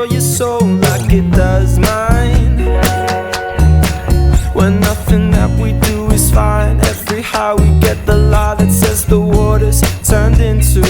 for your soul like it does mine. When nothing that we do is fine, every high we get the lie that says the water's turned into